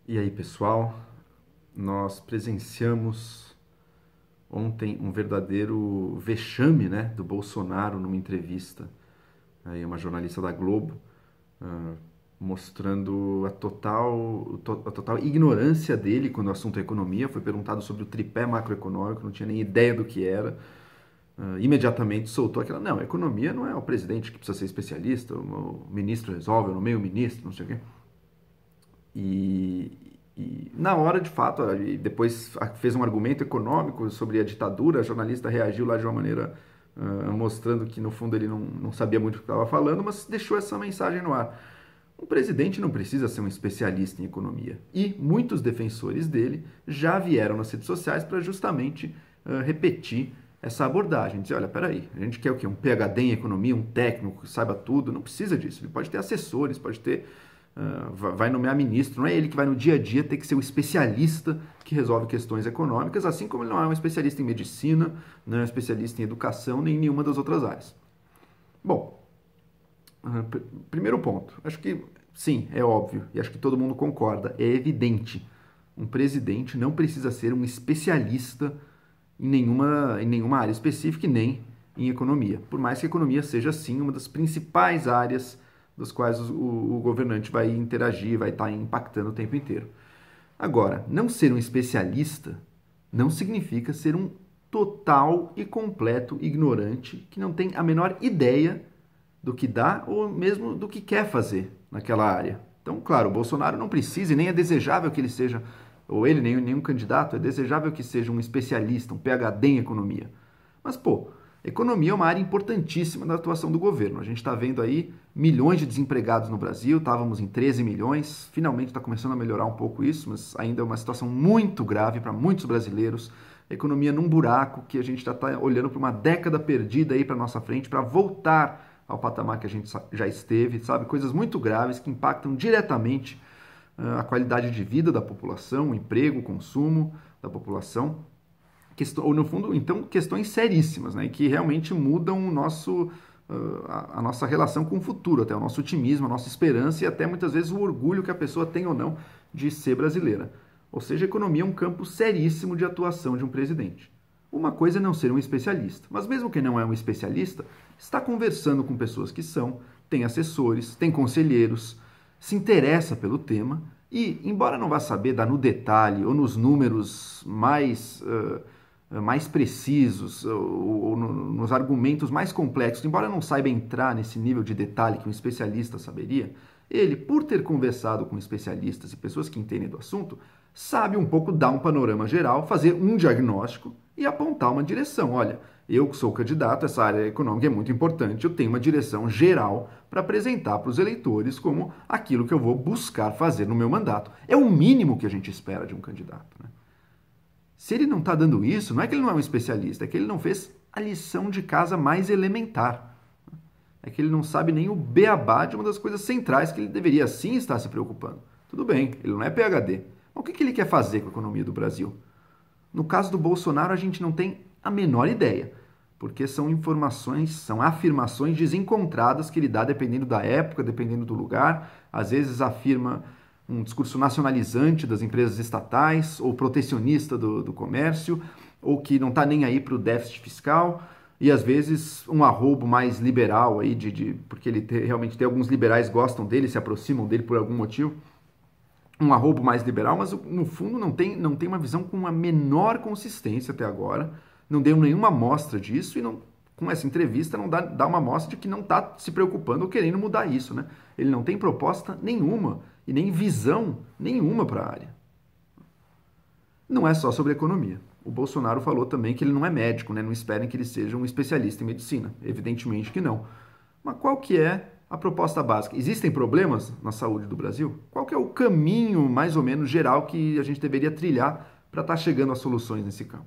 E aí, pessoal, nós presenciamos ontem um verdadeiro vexame, né, do Bolsonaro numa entrevista. Aí uma jornalista da Globo ah, mostrando a total ignorância dele quando o assunto é economia. Foi perguntado sobre o tripé macroeconômico, não tinha nem ideia do que era. Imediatamente soltou aquela, não, economia não é o presidente que precisa ser especialista, o ministro resolve, eu nomeio o ministro, não sei o quê. E na hora, de fato, depois fez um argumento econômico sobre a ditadura, a jornalista reagiu lá de uma maneira mostrando que, no fundo, ele não sabia muito o que estava falando, mas deixou essa mensagem no ar. Um presidente não precisa ser um especialista em economia. E muitos defensores dele já vieram nas redes sociais para justamente repetir essa abordagem. Dizer, olha, peraí, a gente quer o quê? Um PhD em economia, um técnico que saiba tudo? Não precisa disso. Ele pode ter assessores, pode ter vai nomear ministro, não é ele que vai no dia a dia ter que ser o especialista que resolve questões econômicas, assim como ele não é um especialista em medicina, não é um especialista em educação, nem em nenhuma das outras áreas. Bom, primeiro ponto, acho que sim, é óbvio, e acho que todo mundo concorda, é evidente, um presidente não precisa ser um especialista em nenhuma área específica e nem em economia, por mais que a economia seja sim uma das principais áreas dos quais o governante vai interagir, vai estar impactando o tempo inteiro. Agora, não ser um especialista não significa ser um total e completo ignorante que não tem a menor ideia do que dá ou mesmo do que quer fazer naquela área. Então, claro, o Bolsonaro não precisa e nem é desejável que ele seja, ou ele, nem nenhum candidato, é desejável que seja um especialista, um PhD em economia. Mas, pô, economia é uma área importantíssima da atuação do governo. A gente está vendo aí milhões de desempregados no Brasil, estávamos em 13 milhões, finalmente está começando a melhorar um pouco isso, mas ainda é uma situação muito grave para muitos brasileiros. A economia num buraco que a gente já está olhando para uma década perdida aí para nossa frente para voltar ao patamar que a gente já esteve, sabe? Coisas muito graves que impactam diretamente a qualidade de vida da população, o emprego, o consumo da população. Ou no fundo, então, questões seríssimas, né? Que realmente mudam a nossa relação com o futuro, até o nosso otimismo, a nossa esperança e até muitas vezes o orgulho que a pessoa tem ou não de ser brasileira. Ou seja, a economia é um campo seríssimo de atuação de um presidente. Uma coisa é não ser um especialista, mas mesmo quem não é um especialista, está conversando com pessoas que são, tem assessores, tem conselheiros, se interessa pelo tema e, embora não vá saber dar no detalhe ou nos números mais precisos ou nos argumentos mais complexos, embora não saiba entrar nesse nível de detalhe que um especialista saberia, ele, por ter conversado com especialistas e pessoas que entendem do assunto, sabe um pouco dar um panorama geral, fazer um diagnóstico e apontar uma direção. Olha, eu que sou candidato, essa área econômica é muito importante, eu tenho uma direção geral para apresentar para os eleitores como aquilo que eu vou buscar fazer no meu mandato. É o mínimo que a gente espera de um candidato, né? Se ele não está dando isso, não é que ele não é um especialista, é que ele não fez a lição de casa mais elementar. É que ele não sabe nem o beabá de uma das coisas centrais que ele deveria sim estar se preocupando. Tudo bem, ele não é PhD. Mas o que ele quer fazer com a economia do Brasil? No caso do Bolsonaro, a gente não tem a menor ideia, porque são informações, são afirmações desencontradas que ele dá dependendo da época, dependendo do lugar. Às vezes afirma um discurso nacionalizante das empresas estatais, ou protecionista do comércio, ou que não está nem aí para o déficit fiscal, e às vezes um arrobo mais liberal, aí porque ele realmente tem alguns liberais que gostam dele, se aproximam dele por algum motivo, um arrobo mais liberal, mas no fundo não tem uma visão com a menor consistência até agora, não deu nenhuma amostra disso e com essa entrevista não dá uma amostra de que não está se preocupando ou querendo mudar isso, né? Ele não tem proposta nenhuma e nem visão nenhuma para a área. Não é só sobre economia. O Bolsonaro falou também que ele não é médico, né? Não esperem que ele seja um especialista em medicina. Evidentemente que não. Mas qual que é a proposta básica? Existem problemas na saúde do Brasil? Qual que é o caminho, mais ou menos, geral que a gente deveria trilhar para estar chegando a soluções nesse campo?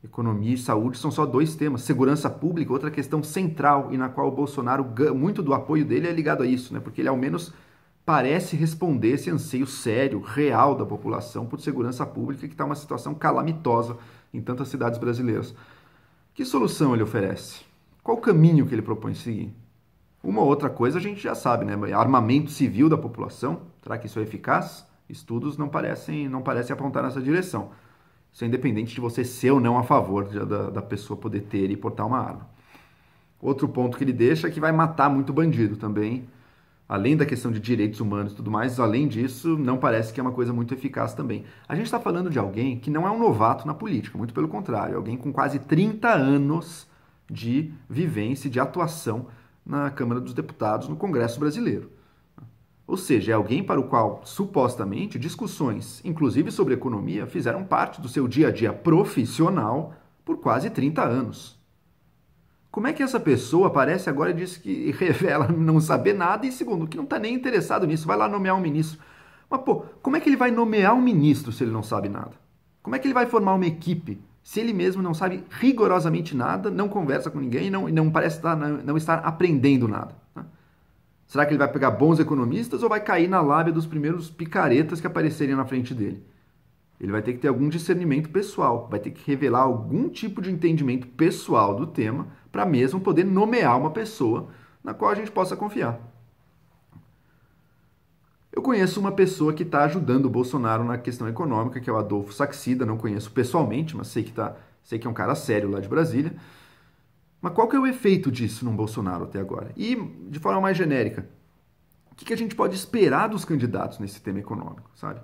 Economia e saúde são só dois temas. Segurança pública, outra questão central e na qual o Bolsonaro, muito do apoio dele é ligado a isso, né? Porque ele ao menos parece responder esse anseio sério, real da população por segurança pública, que está uma situação calamitosa em tantas cidades brasileiras. Que solução ele oferece? Qual o caminho que ele propõe seguir? Uma outra coisa a gente já sabe, né? Armamento civil da população, será que isso é eficaz? Estudos não parecem apontar nessa direção. Isso é independente de você ser ou não a favor da pessoa poder ter e portar uma arma. Outro ponto que ele deixa é que vai matar muito bandido também. Além da questão de direitos humanos e tudo mais, além disso, não parece que é uma coisa muito eficaz também. A gente está falando de alguém que não é um novato na política, muito pelo contrário, alguém com quase 30 anos de vivência e de atuação na Câmara dos Deputados, no Congresso Brasileiro. Ou seja, é alguém para o qual, supostamente, discussões, inclusive sobre economia, fizeram parte do seu dia a dia profissional por quase 30 anos. Como é que essa pessoa aparece agora e diz que revela não saber nada e, segundo, que não está nem interessado nisso, vai lá nomear um ministro? Mas, pô, como é que ele vai nomear um ministro se ele não sabe nada? Como é que ele vai formar uma equipe se ele mesmo não sabe rigorosamente nada, não conversa com ninguém e não parece não estar aprendendo nada? Será que ele vai pegar bons economistas ou vai cair na lábia dos primeiros picaretas que aparecerem na frente dele? Ele vai ter que ter algum discernimento pessoal, vai ter que revelar algum tipo de entendimento pessoal do tema para mesmo poder nomear uma pessoa na qual a gente possa confiar. Eu conheço uma pessoa que está ajudando o Bolsonaro na questão econômica, que é o Adolfo Saxida, não conheço pessoalmente, mas sei que é um cara sério lá de Brasília. Mas qual que é o efeito disso no Bolsonaro até agora? E, de forma mais genérica, o que a gente pode esperar dos candidatos nesse tema econômico, sabe?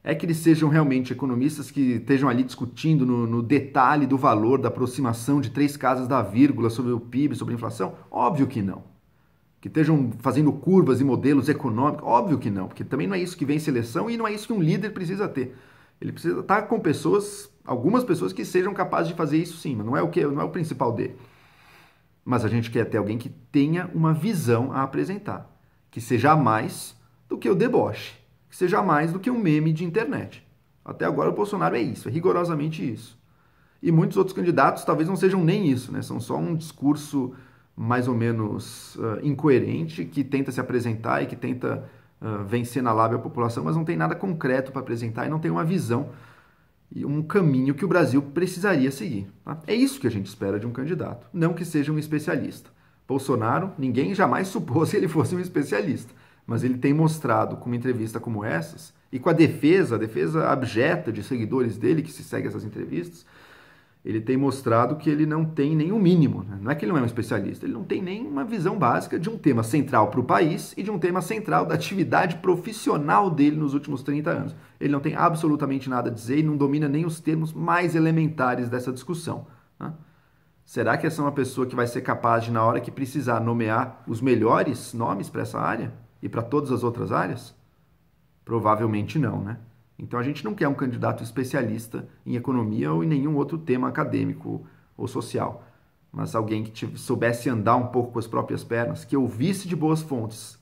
É que eles sejam realmente economistas que estejam ali discutindo no detalhe do valor da aproximação de 3 casas da vírgula sobre o PIB, sobre a inflação? Óbvio que não. Que estejam fazendo curvas e modelos econômicos? Óbvio que não, porque também não é isso que vem seleção e não é isso que um líder precisa ter. Ele precisa estar com pessoas, algumas pessoas que sejam capazes de fazer isso sim, mas não é o principal dele. Mas a gente quer ter alguém que tenha uma visão a apresentar, que seja mais do que o deboche, que seja mais do que um meme de internet. Até agora o Bolsonaro é isso, é rigorosamente isso. E muitos outros candidatos talvez não sejam nem isso, né? São só um discurso mais ou menos incoerente que tenta se apresentar e que tenta vencer na lábia a população, mas não tem nada concreto para apresentar e não tem uma visão e um caminho que o Brasil precisaria seguir. Tá? É isso que a gente espera de um candidato, não que seja um especialista. Bolsonaro, ninguém jamais supôs que ele fosse um especialista, mas ele tem mostrado com uma entrevista como essas, e com a defesa abjeta de seguidores dele que se segue essas entrevistas, ele tem mostrado que ele não tem nem o mínimo, né? Não é que ele não é um especialista, ele não tem nem uma visão básica de um tema central para o país e de um tema central da atividade profissional dele nos últimos 30 anos. Ele não tem absolutamente nada a dizer e não domina nem os termos mais elementares dessa discussão. Né? Será que essa é uma pessoa que vai ser capaz de, na hora que precisar, nomear os melhores nomes para essa área e para todas as outras áreas? Provavelmente não, né? Então a gente não quer um candidato especialista em economia ou em nenhum outro tema acadêmico ou social, mas alguém que soubesse andar um pouco com as próprias pernas, que ouvisse de boas fontes,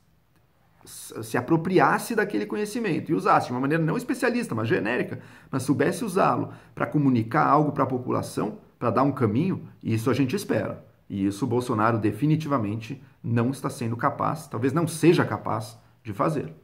se apropriasse daquele conhecimento e usasse de uma maneira não especialista, mas genérica, mas soubesse usá-lo para comunicar algo para a população, para dar um caminho, isso a gente espera. E isso o Bolsonaro definitivamente não está sendo capaz, talvez não seja capaz de fazer.